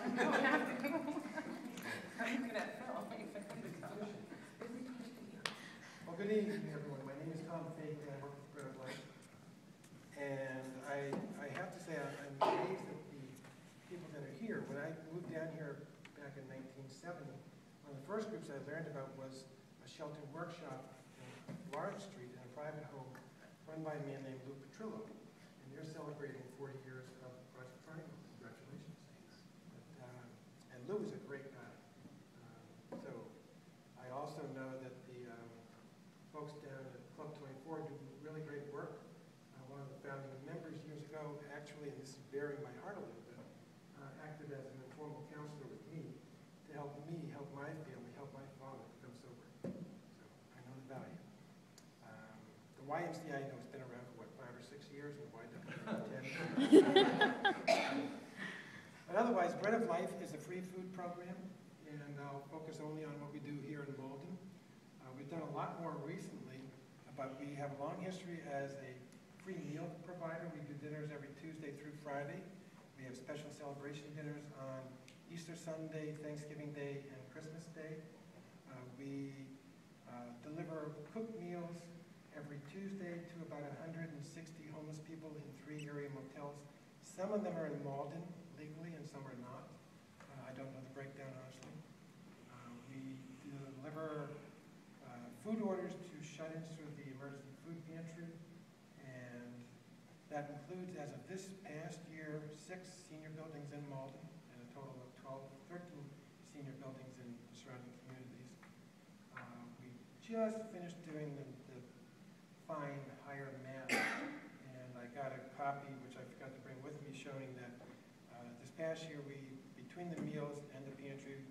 Well, good evening, everyone. My name is Tom Fake, and I work for Bread of Life. And I have to say, I'm amazed at the people that are here. When I moved down here back in 1970, one of the first groups I learned about was a sheltered workshop in Lawrence Street in a private home run by a man named Lou Petrillo. And they're celebrating 40 years of Project Triangle. Congratulations. And Lou is a great guy. So I also know that the folks down at Club 24 do really great work. One of the founding members years ago, actually, and this is bearing my heart a little bit, acted as an informal counselor with me to help my family, help my father become sober. So I know the value. The YMCA, I know, has been around for, what, 5 or 6 years, and YWCA 10. But otherwise, Bread of Life is a free food program, and I'll focus only on what we do here in Malden. We've done a lot more recently, but we have a long history as a free meal provider. We do dinners every Tuesday through Friday. We have special celebration dinners on Easter Sunday, Thanksgiving Day, and Christmas Day. We deliver cooked meals every Tuesday to about 160 homeless people in 3 area motels. Some of them are in Malden legally, and some are not. I don't know the breakdown, honestly. We deliver food orders to shut-ins through the emergency food pantry, and that includes, as of this past year, 6 senior buildings in Malden, and a total of 13 senior buildings in the surrounding communities. We just finished doing the fine higher math, and I got a copy, which I forgot to bring with me, showing that this past year, between the meals and the pantry,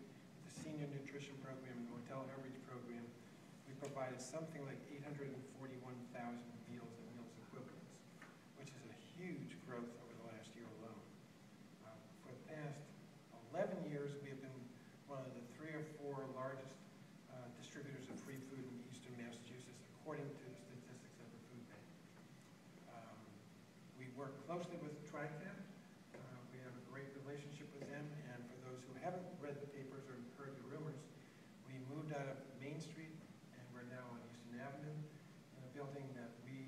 the senior nutrition program and the hotel outreach program, we provided something like 841,000 meals and meals equivalents, which is a huge growth over the last year alone. For the past 11 years, we have been one of the 3 or 4 largest distributors of free food in eastern Massachusetts, according to the statistics of the food bank. We work closely with TriCap. We have a great relationship with them, and for those who haven't read the papers or heard the rumors, we moved out of Main Street, and we're now on Eastern Avenue in a building that we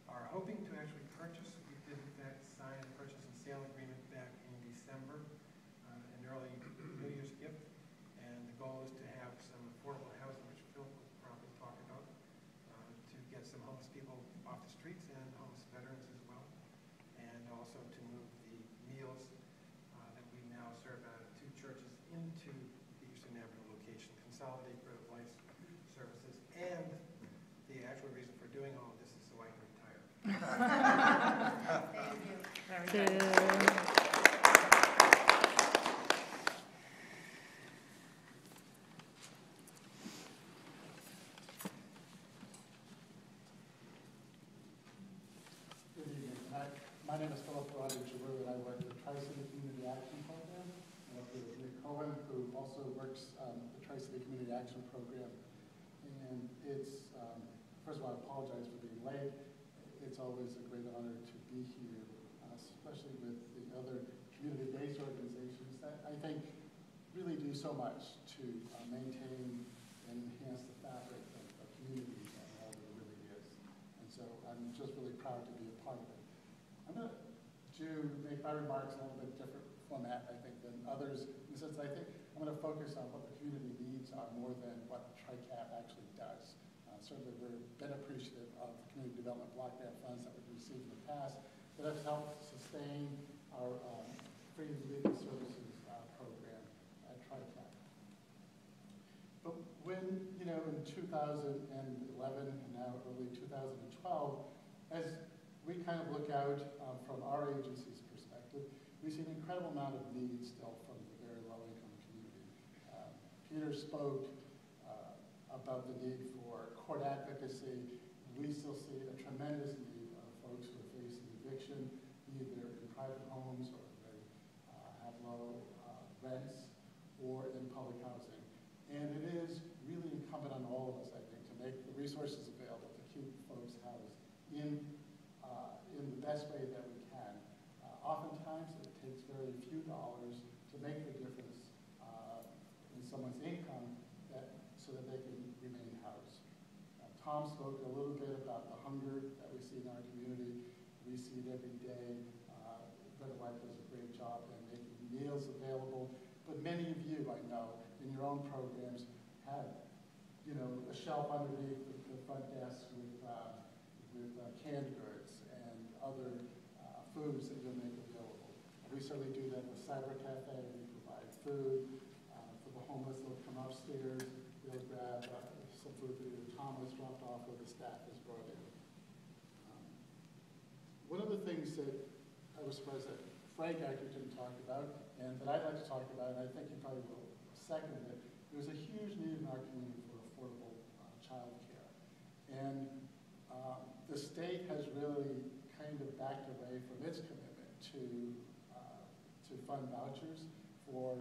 are hoping to actually purchase. We did, in fact, sign a purchase and sale agreement back in December, an early New Year's gift, and the goal is to have some affordable housing, which Phil will probably talk about, to get some homeless people off the streets and homeless veterans as well, and also to move the meals that we now serve out of 2 churches into the Eastern Avenue location, consolidate Bread of Life services, and the actual reason for doing all of this is so I can retire. Thank you. Very good. Good evening. My name is Philip Giroux, and I work with Tri-City Community Action Program. I work with Nick Cohen, who also works the Tri-City Community Action Program. And it's, first of all, I apologize for being late. It's always a great honor to be here, especially with the other community-based organizations that I think really do so much to maintain and enhance the fabric of communities and all that it really is. And so I'm just really proud to be a part of it. I'm going to make my remarks in a little bit different format, I think, than others, in the sense that I think I'm going to focus on what the community needs are more than what TriCap actually does. Certainly, we've been appreciative of the community development block grant funds that we've received in the past that have helped sustain our free legal services program at TriCap. But when, in 2011 and now early 2012, as we kind of look out from our agency's perspective, we see an incredible amount of need still from the very low-income community. Peter spoke about the need for court advocacy. We still see a tremendous need of folks who are facing eviction, either in private homes or they have low rents, or in public housing. And it is really incumbent on all of us, I think, to make the resources available to keep folks housed in the best way that we can. Oftentimes, it takes very few dollars to make the difference in someone's income so that they can remain housed. Tom spoke a little bit about the hunger that we see in our community. We see it every day. Bread of Life does a great job in making meals available. But many of you, I know, in your own programs have, a shelf underneath the front desk with canned goods and other foods that you'll make available. We certainly do that with Cyber Cafe. We provide food for the homeless. They'll come upstairs. They'll grab some food that either Tom has dropped off or the staff has brought in. One of the things that I was surprised that Frank actually didn't talk about, and that I'd like to talk about, and I think you probably will second it, there's a huge need in our community for affordable child care. And the state has really kind of backed away from its commitment to fund vouchers for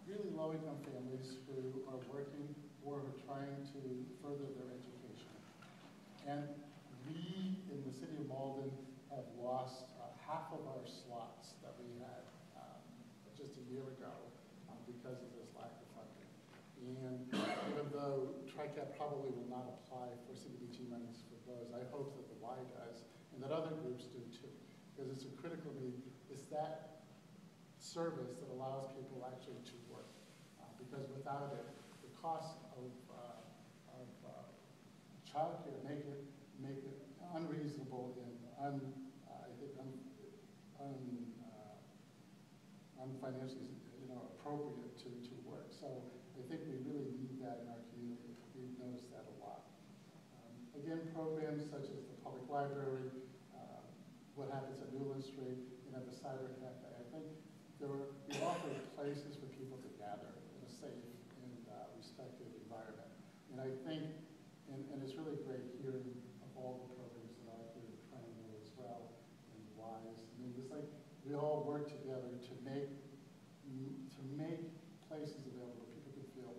really low-income families who are working or are trying to further their education. And we, in the city of Malden, have lost half of our slots that we had just a year ago because of this lack of funding. And even though TRICAP probably will not apply for CDBG monies for those, I hope that the Y does, and that other groups do too, because it's a critical need. It's that service that allows people actually to work, because without it, the cost of childcare make it unreasonable and unfinancially appropriate to work. So I think we really need that in our community. We've noticed that a lot. Again, programs such as the public library, what happens at Newland Street, the Cyber Cafe. I think we offer places for people to gather in a safe and respected environment. And I think, and it's really great hearing of all the programs that are here in Triangle as well, and WISE. I mean, it's like we all work together to make places available where people can feel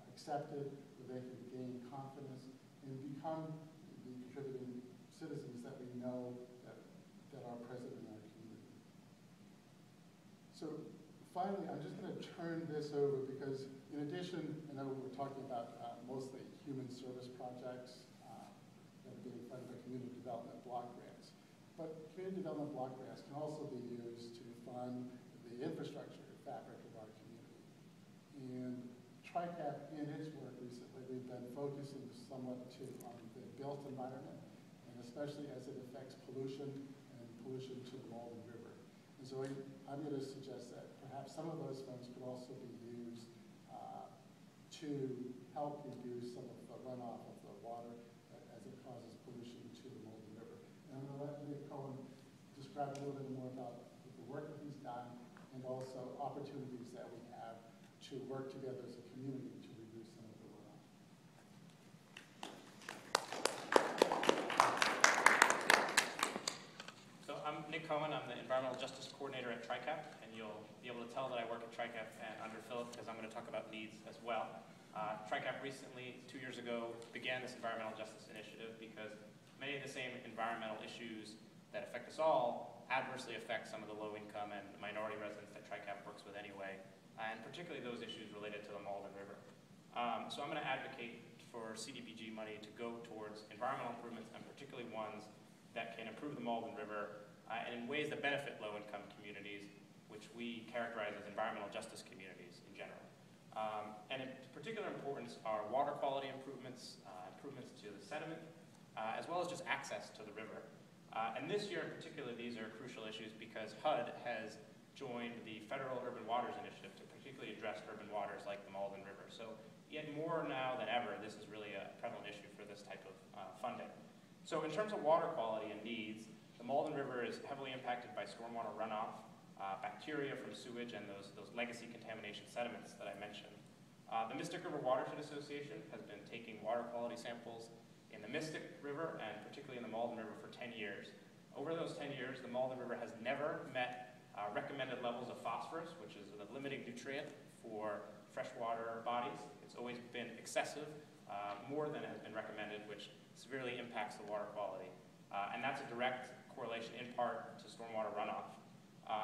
accepted, where they can gain confidence, and become the contributing citizens that we know that are present in our community. So finally, I'm just going to turn this over because in addition, I know we're talking about mostly human service projects that are being funded by community development block grants. But community development block grants can also be used to fund the infrastructure fabric of our community. And TRICAP, in its work recently, we've been focusing somewhat on the built environment, and especially as it affects pollution to the Malden River. And so I'm going to suggest that perhaps some of those funds could also be used to help reduce some of the runoff of the water as it causes pollution to the Malden River. And I'm going to let Nick Cohen describe a little bit more about the work that he's done and also opportunities that we have to work together as a community to reduce some of the runoff. So I'm Nick Cohen. I'm the Environmental Justice Coordinator at TRICAP, and you'll be able to tell that I work at TRICAP and under Philip because I'm going to talk about needs as well. TRICAP recently, 2 years ago, began this environmental justice initiative because many of the same environmental issues that affect us all adversely affect some of the low-income and minority residents that TRICAP works with anyway, and particularly those issues related to the Malden River. So I'm going to advocate for CDBG money to go towards environmental improvements, and particularly ones that can improve the Malden River and in ways that benefit low-income communities, which we characterize as environmental justice communities in general. And in particular importance are water quality improvements, improvements to the sediment, as well as just access to the river. And this year in particular, these are crucial issues because HUD has joined the Federal Urban Waters Initiative to particularly address urban waters like the Malden River. So yet more now than ever, this is really a prevalent issue for this type of funding. So in terms of water quality and needs, the Malden River is heavily impacted by stormwater runoff, bacteria from sewage, and those legacy contamination sediments that I mentioned. The Mystic River Watershed Association has been taking water quality samples in the Mystic River and particularly in the Malden River for 10 years. Over those 10 years, the Malden River has never met recommended levels of phosphorus, which is a limiting nutrient for freshwater bodies. It's always been excessive, more than has been recommended, which severely impacts the water quality. And that's a direct correlation in part to stormwater runoff.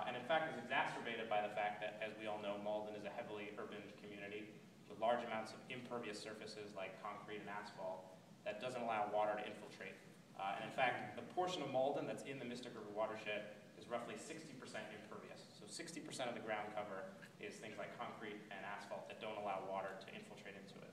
And in fact, is exacerbated by the fact that, as we all know, Malden is a heavily urban community with large amounts of impervious surfaces like concrete and asphalt that doesn't allow water to infiltrate. And in fact, the portion of Malden that's in the Mystic River watershed is roughly 60% impervious. So 60% of the ground cover is things like concrete and asphalt that don't allow water to infiltrate into it.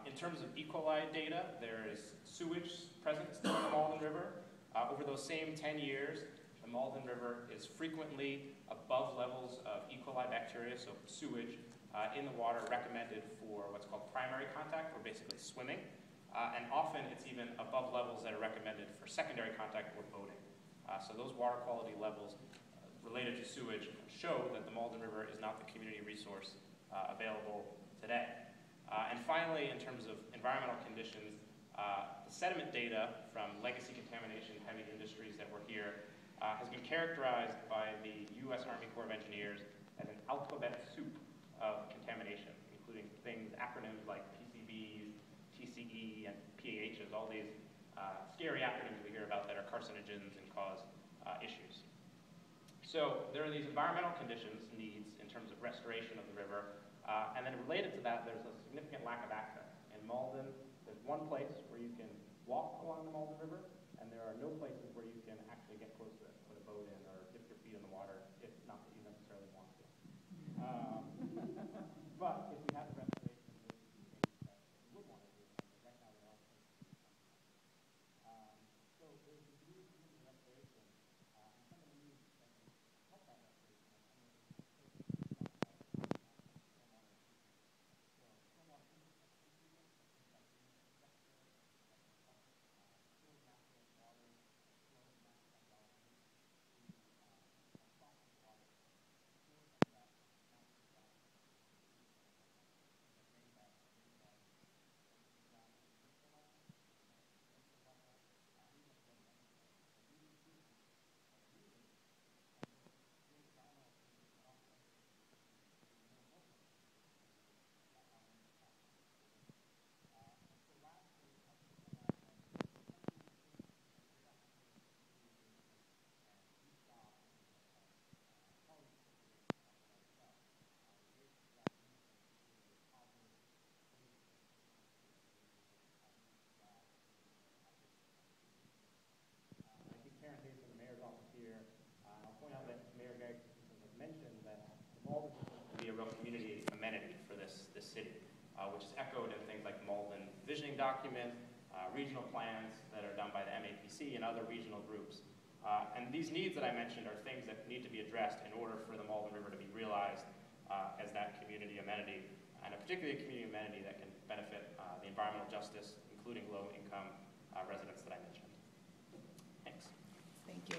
In terms of E. coli data, there is sewage present in the Malden River. Over those same 10 years, the Malden River is frequently above levels of E. coli bacteria, so sewage, in the water recommended for what's called primary contact, or basically swimming. And often it's even above levels that are recommended for secondary contact or boating. So those water quality levels related to sewage show that the Malden River is not the community resource available today. And finally, in terms of environmental conditions, the sediment data from legacy contamination heavy industries that were here has been characterized by the U.S. Army Corps of Engineers as an alphabet soup of contamination, including things, acronyms like PCBs, TCE, and PAHs, all these scary acronyms we hear about that are carcinogens and cause issues. So there are these environmental conditions, needs, in terms of restoration of the river, and then related to that, there's a significant lack of access. In Malden, there's one place where you can walk along the Malden River, and there are no places where you can actually get close to it, put a boat in, or dip your feet in the water, if not that you necessarily want to. But if we had the restoration, those would be things that we would want to do, but right now there are places to do something. So there's this need for community restoration, and some of the needs that can help that restoration are some of the places we talked about, stormwater treatment. So stormwater treatment is things like infrastructure, like stored natural water, stored natural hydrology, to soften the water, store some of that natural gas that rainwater ground that we put on, things like that, even at residential level. So these improvements are needed, and those great environmental changes can also benefit the community, and more importantly, that are in the past. And so lastly, I'll just point out that some of these things are great opportunities for community engagement and youth jobs and things like that. Colleagues here today can talk about as well. Ways to drive youth and create a positive ways to participate in the community, youth jobs, and activities in the community. I see Karen Hayes from the mayor's office here. I'll point out that Mayor Gregg has mentioned that the Malden is supposed to be a real community amenity for this city, which is echoed in things like the Malden visioning document, regional plans that are done by the MAPC and other regional groups. And these needs that I mentioned are things that need to be addressed in order for the Malden River to be realized as that community amenity, and particularly a community amenity that can benefit the environmental justice, including low-income residents that I mentioned. Thanks. Thank you.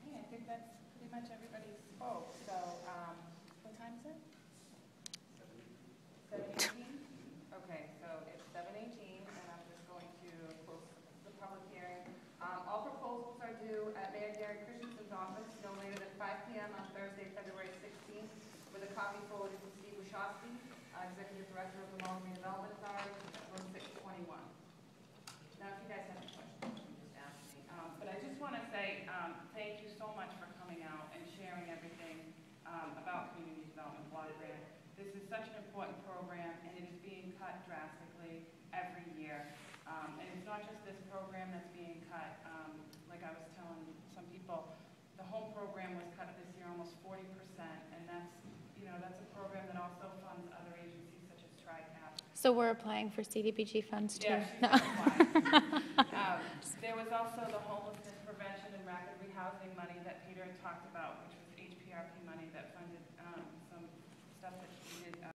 Okay, I think that's pretty much everybody spoke. So, what time is it? 7:18? Okay, so it's 7:18, and I'm just going to close the public hearing. All proposals are due at Mayor Gary Christensen's office no later than 5 p.m. on Thursday, February 16th, with a copy forwarded to Steve Wachowski, Executive Director of the Malden Redevelopment Authority, room 621. Now, if you guys have any questions, you can just ask me. But I just want to say thank you so much for coming out and sharing everything about Community Development Block Grant. This is such an important program, and it is being cut drastically every year. And it's not just this program that's being cut. Like I was telling some people, the home program was cut this year almost 40%, and that's a program that also funds other agencies such as TRICAP. So we're applying for CDBG funds too? Yeah, she's applying. There was also the homelessness prevention and rapid rehousing money that Peter had talked about, which was HPRP money that funded some stuff that